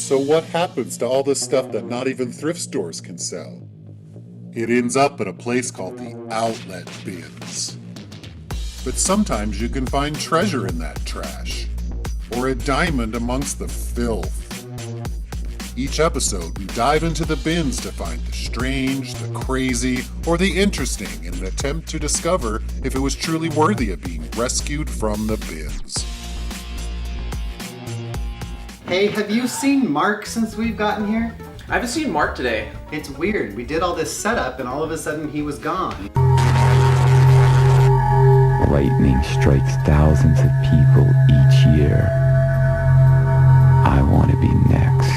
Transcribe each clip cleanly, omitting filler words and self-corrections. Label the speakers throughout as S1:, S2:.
S1: So what happens to all this stuff that not even thrift stores can sell? It ends up at a place called the outlet bins. But sometimes you can find treasure in that trash, or a diamond amongst the filth. Each episode, we dive into the bins to find the strange, the crazy, or the interesting in an attempt to discover if it was truly worthy of being rescued from the bins.
S2: Hey, have you seen Mark since we've gotten here?
S3: I haven't seen Mark today.
S2: It's weird. We did all this setup and all of a sudden he was gone.
S4: Lightning strikes thousands of people each year. I want to be next.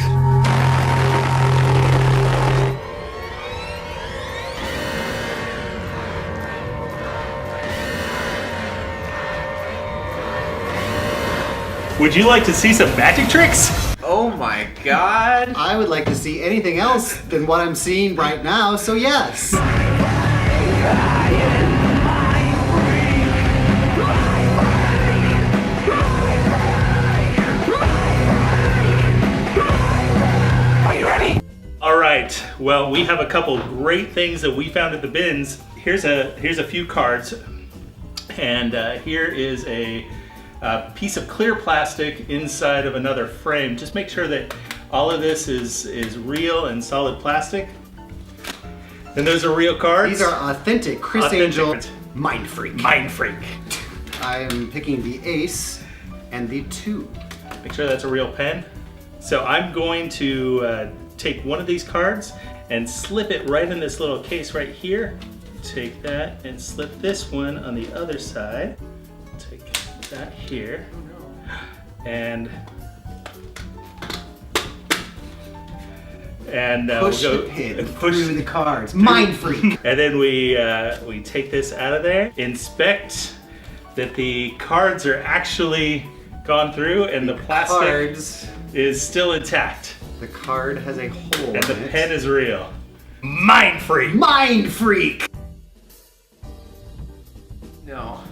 S5: Would you like to see some magic tricks?
S3: Oh my god.
S2: I would like to see anything else than what I'm seeing right now, so yes.
S4: Are you ready?
S5: All right. Well, we have a couple great things that we found at the bins. Here's a few cards, and here is a piece of clear plastic inside of another frame. Just make sure that all of this is real and solid plastic. And those are real cards.
S2: These are authentic Chris Angel Mind Freak.
S5: Mind Freak.
S2: I am picking the ace and the 2.
S5: Make sure that's a real pen. So I'm going to take one of these cards and slip it right in this little case right here. Take that and slip this one on the other side. Take that here. And
S2: push
S5: we'll go
S2: the pin
S5: push
S2: through the cards. Mind Freak.
S5: And then we take this out of there. Inspect that the cards are actually gone through and the plastic
S2: Cards.
S5: is still intact.
S2: The card has a hole
S5: And the
S2: in it.
S5: pen is real. Mind Freak!
S2: Mind Freak!
S3: No.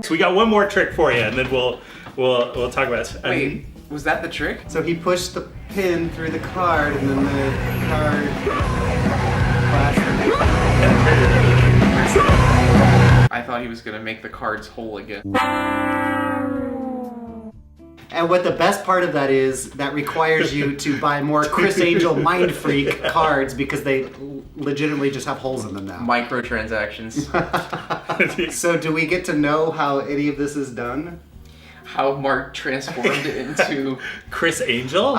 S5: So we got one more trick for you, and then we'll talk about it.
S3: Wait, was that the trick?
S2: So he pushed the pin through the card and then the card plastic.
S3: I thought he was gonna make the cards whole again.
S2: And what the best part of that is, that requires you to buy more Chris Angel Mind Freak cards because they legitimately just have holes in them now.
S3: Microtransactions.
S2: So do we get to know how any of this is done?
S3: How Mark transformed into
S5: Chris Angel?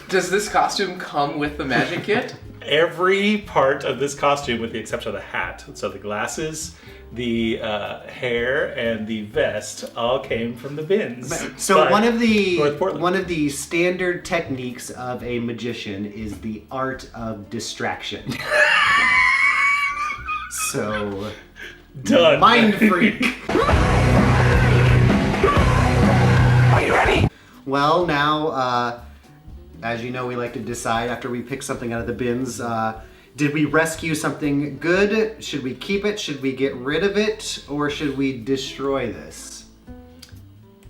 S3: Does this costume come with the magic kit?
S5: Every part of this costume, with the exception of the hat, so the glasses, the hair, and the vest, all came from the bins.
S2: So
S5: But
S2: one of
S5: North
S2: the standard techniques of a magician is the art of distraction. So
S5: done.
S2: Mind Freak.
S4: Are you ready?
S2: Well, now, as you know, we like to decide after we pick something out of the bins. Did we rescue something good? Should we keep it? Should we get rid of it? Or should we destroy this?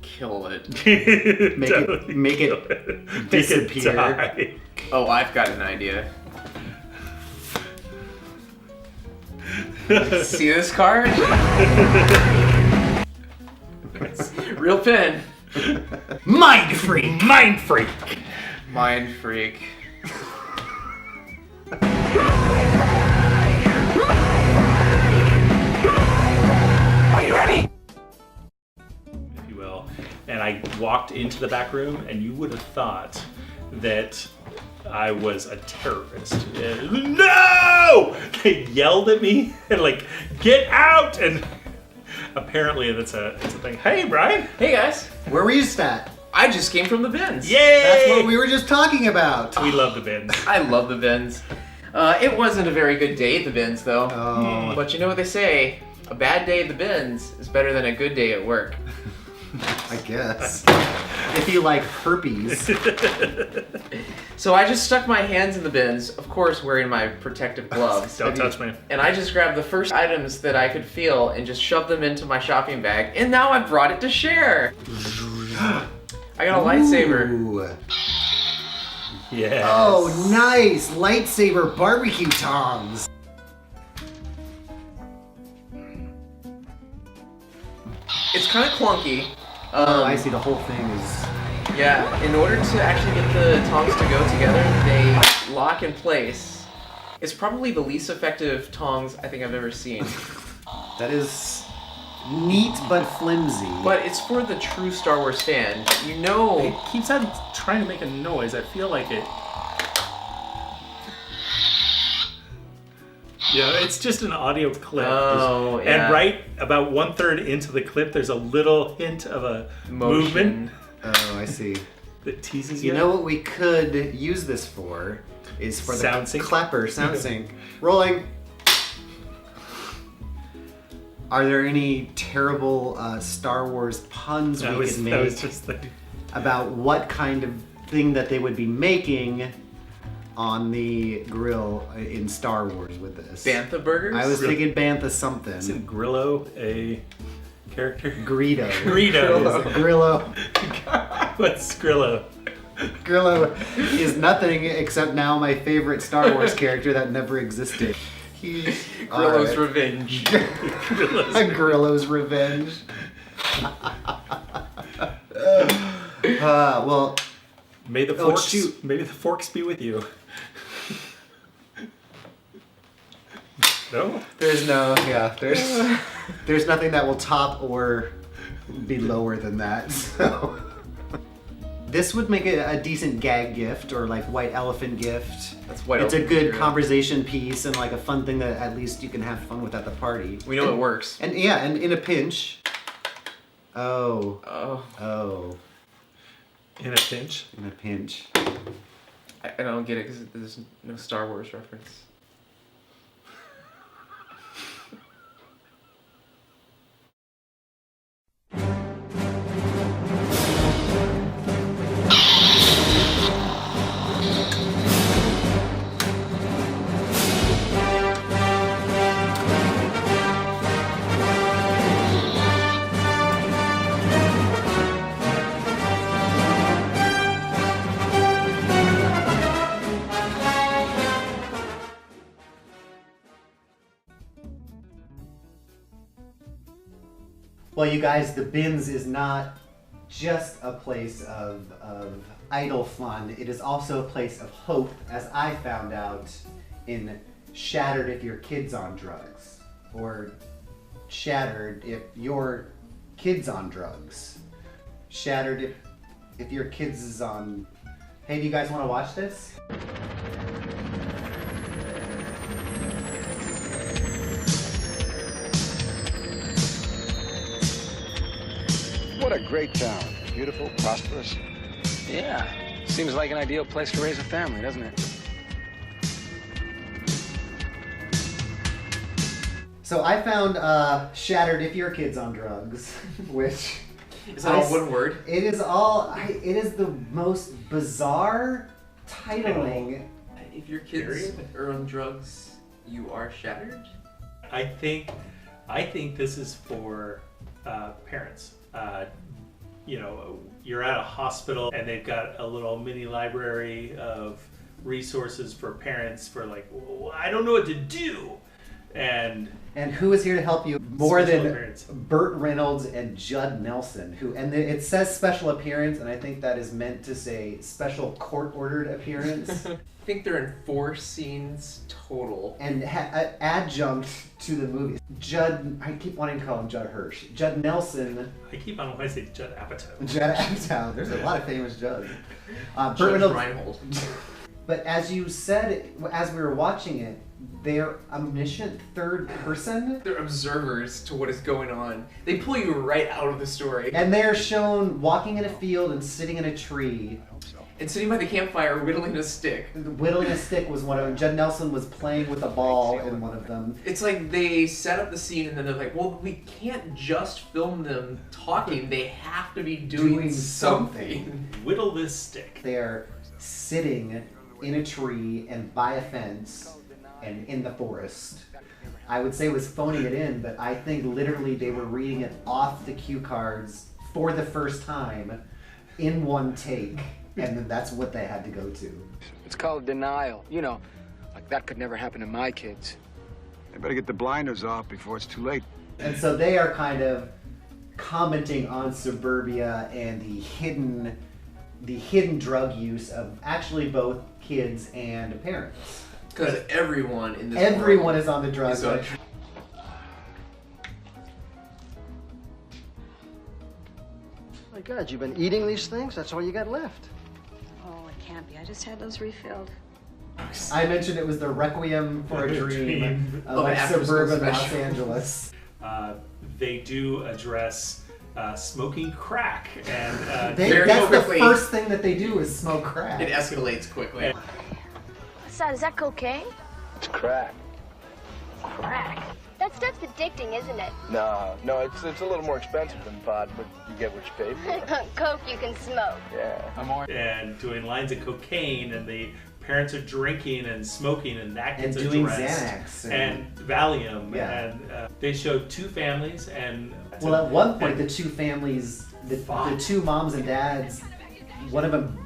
S3: Kill it.
S2: Make it disappear.
S3: Oh, I've got an idea. See this card? Real pen.
S5: Mind Freak! Mind Freak!
S3: Mind Freak.
S4: Are you ready?
S5: If you will. And I walked into the back room, and you would have thought that I was a terrorist. No! They yelled at me and like, get out! And apparently it's a thing. Hey, Brian.
S3: Hey guys.
S2: Where were you at?
S3: I just came from the bins.
S5: Yay!
S2: That's what we were just talking about.
S5: We love the bins.
S3: I love the bins. It wasn't a very good day at the bins though.
S2: Oh.
S3: But you know what they say? A bad day at the bins is better than a good day at work.
S2: I guess. If you like herpes.
S3: So I just stuck my hands in the bins, of course wearing my protective gloves.
S5: Don't touch me.
S3: And I just grabbed the first items that I could feel and just shoved them into my shopping bag. And now I brought it to share. I got a lightsaber.
S2: Ooh.
S5: Yes.
S2: Oh, nice! Lightsaber barbecue tongs!
S3: It's kind of clunky.
S2: Oh, I see. The whole thing is...
S3: Yeah, in order to actually get the tongs to go together, they lock in place. It's probably the least effective tongs I think I've ever seen.
S2: That is neat but flimsy.
S3: But it's for the true Star Wars fan. You know...
S5: It keeps on trying to make a noise. I feel like it... Yeah, it's just an audio clip.
S3: Oh, yeah.
S5: And right about 1/3 into the clip, there's a little hint of a movement
S2: Oh, I see.
S5: that teases you.
S2: You know what we could use this for? Is for the
S5: Sound sync?
S2: clapper sound sync. Rolling. Are there any terrible Star Wars puns
S5: That
S2: we
S5: was,
S2: could
S5: that
S2: make
S5: was just the...
S2: about what kind of thing that they would be making on the grill in Star Wars with this?
S3: Bantha burgers?
S2: I was thinking Bantha something.
S5: Isn't Grillo a character?
S2: Greedo.
S5: Greedo.
S2: Grillo.
S5: What's Grillo?
S2: Grillo is nothing except now my favorite Star Wars character that never existed. He's
S3: Grillo's Revenge.
S2: Grillo's Revenge. Well,
S5: May the
S2: Oh,
S5: forks,
S2: shoot.
S5: Maybe the forks be with you. No?
S2: there's nothing that will top or be lower than that. So this would make it a decent gag gift or like white elephant gift.
S3: That's white
S2: It's a
S3: elephant
S2: good
S3: material.
S2: conversation piece and like a fun thing that at least you can have fun with at the party.
S3: We know it works.
S2: And yeah, and in a pinch. Oh.
S3: Oh.
S5: In a pinch?
S2: In a pinch.
S3: I don't get it because there's no Star Wars reference.
S2: Well, you guys, the bins is not just a place of idle fun. It is also a place of hope, as I found out in Shattered If Your Kid's on Drugs, or Shattered If Your Kid's on Drugs. Shattered if your kids is on... Hey, do you guys want to watch this?
S6: What a great town. Beautiful, prosperous.
S7: Yeah, seems like an ideal place to raise a family, doesn't it?
S2: So I found Shattered If Your Kid's on Drugs, which...
S3: Is that all one word?
S2: It is all... it is the most bizarre titling.
S3: If your kids are on drugs, you are shattered?
S5: I think this is for parents. You know, you're at a hospital and they've got a little mini library of resources for parents for like, "Well, I don't know what to do." And
S2: who is here to help you more
S5: Special
S2: than
S5: appearance.
S2: Burt Reynolds and Judd Nelson, it says special appearance, and I think that is meant to say special court-ordered appearance.
S3: I think they're in 4 scenes total.
S2: And adjunct to the movie. Judd, I keep wanting to call him Judd Hirsch. Judd Nelson.
S5: I keep on wanting to say Judd Apatow.
S2: Judd Apatow. There's a lot of famous Judds. Burt
S3: Judge
S2: Reynolds.
S3: Reinhold.
S2: But as you said, as we were watching it, they're omniscient third person.
S3: They're observers to what is going on. They pull you right out of the story.
S2: And they're shown walking in a field and sitting in a tree.
S3: And sitting by the campfire whittling a stick.
S2: Whittling a stick was one of them. Judd Nelson was playing with a ball in one of them.
S3: It's like they set up the scene and then they're like, well, we can't just film them talking. They have to be doing something.
S5: Whittle this stick.
S2: They are sitting in a tree and by a fence and in the forest. I would say was phoning it in, but I think literally they were reading it off the cue cards for the first time in one take, and then that's what they had to go to.
S7: It's called denial. You know, like that could never happen to my kids.
S6: They better get the blinders off before it's too late.
S2: And so they are kind of commenting on suburbia and the hidden drug use of actually both kids and parents.
S3: Because everyone in this
S2: Everyone
S3: world
S2: is on the drugs.
S3: is on
S2: right?
S8: My God, you've been eating these things? That's all you got left.
S9: Oh, it can't be. I just had those refilled.
S2: I mentioned it was the Requiem for a Dream of like
S3: after-school
S2: suburban Los
S3: special.
S2: Angeles.
S5: They do address smoking crack, and
S3: Very
S2: That's the
S3: quickly.
S2: first thing that they do is smoke crack.
S3: It escalates quickly.
S9: What's that? Is that cocaine?
S7: It's crack.
S9: Crack. That stuff's addicting, isn't it?
S7: No, it's a little more expensive than pot, but you get what you pay for.
S9: Coke you can smoke.
S7: Yeah.
S5: and doing lines of cocaine, and the parents are drinking and smoking, and that
S2: And
S5: gets
S2: doing
S5: addressed.
S2: Xanax
S5: and Valium,
S2: Yeah.
S5: and they showed two families, and
S2: Well, at one point, the two families, the two moms and dads, one of them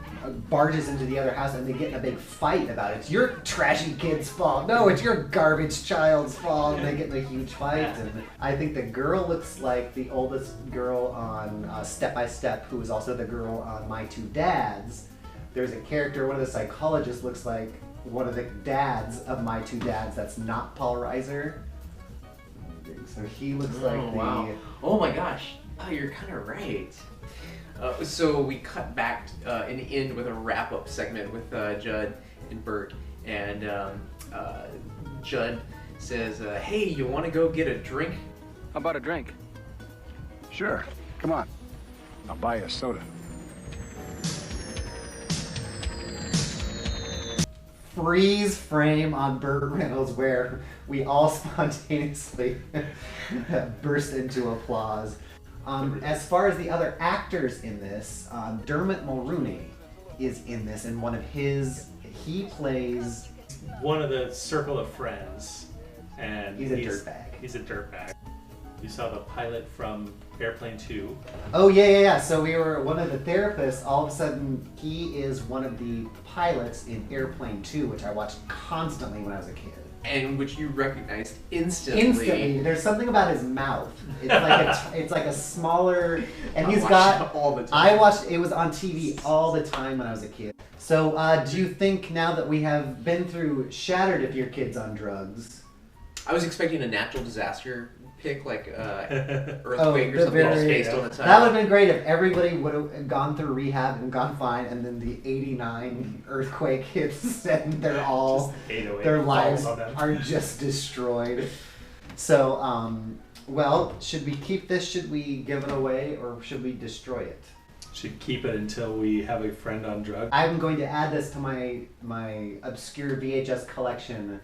S2: barges into the other house and they get in a big fight about it. It's your trashy kid's fault. No, it's your garbage child's fault. And they get in a huge fight. And I think the girl looks like the oldest girl on Step by Step, who is also the girl on My Two Dads. There's a character, one of the psychologists looks like one of the dads of My Two Dads that's not Paul Reiser. So he looks like the...
S3: Wow. Oh my gosh. Oh, you're kind of right. So we cut back and end with a wrap-up segment with Judd and Bert, and Judd says, "Hey, you want to go get a drink?"
S7: How about a drink?
S6: Sure. Come on. I'll buy you a soda.
S2: Freeze frame on Burt Reynolds where we all spontaneously burst into applause. As far as the other actors in this, Dermot Mulrooney is in this, and he plays...
S5: one of the circle of friends, and
S2: He's a dirtbag.
S5: He's a dirtbag. You saw the pilot from Airplane 2.
S2: Oh, yeah. So we were, one of the therapists, all of a sudden, he is one of the pilots in Airplane 2, which I watched constantly when I was a kid.
S3: And which you recognized instantly.
S2: Instantly. There's something about his mouth. It's like a smaller, and
S3: I
S2: he's
S3: watch
S2: got...
S3: it all the time.
S2: I watched, it was on TV all the time when I was a kid. So do you think now that we have been through Shattered If Your Kid's on Drugs...
S3: I was expecting a natural disaster pick, like earthquake or
S2: the
S3: something else
S2: very-
S3: based on the time.
S2: That would have been great if everybody would have gone through rehab and gone fine, and then the '89 earthquake hits and they're all,
S5: Just 808
S2: their lives
S5: falls on them.
S2: are just destroyed. So, well, should we keep this? Should we give it away, or should we destroy it?
S5: Should keep it until we have a friend on drugs.
S2: I'm going to add this to my obscure VHS collection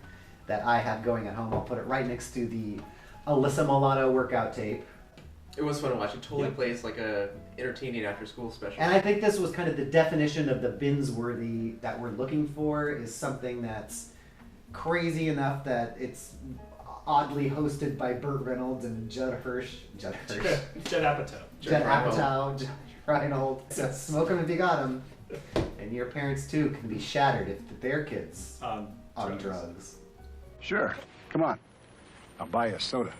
S2: that I have going at home. I'll put it right next to the Alyssa Milano workout tape.
S3: It was fun to watch. It totally
S5: Yeah.
S3: plays like a entertaining after school special.
S2: And I think this was kind of the definition of the binge-worthy that we're looking for, is something that's crazy enough that it's oddly hosted by Burt Reynolds and Judd
S5: Judd Apatow.
S2: Judd Reynolds. So smoke 'em if you got 'em. And your parents too can be shattered if their kids on drugs.
S6: Sure. Come on. I'll buy you a soda.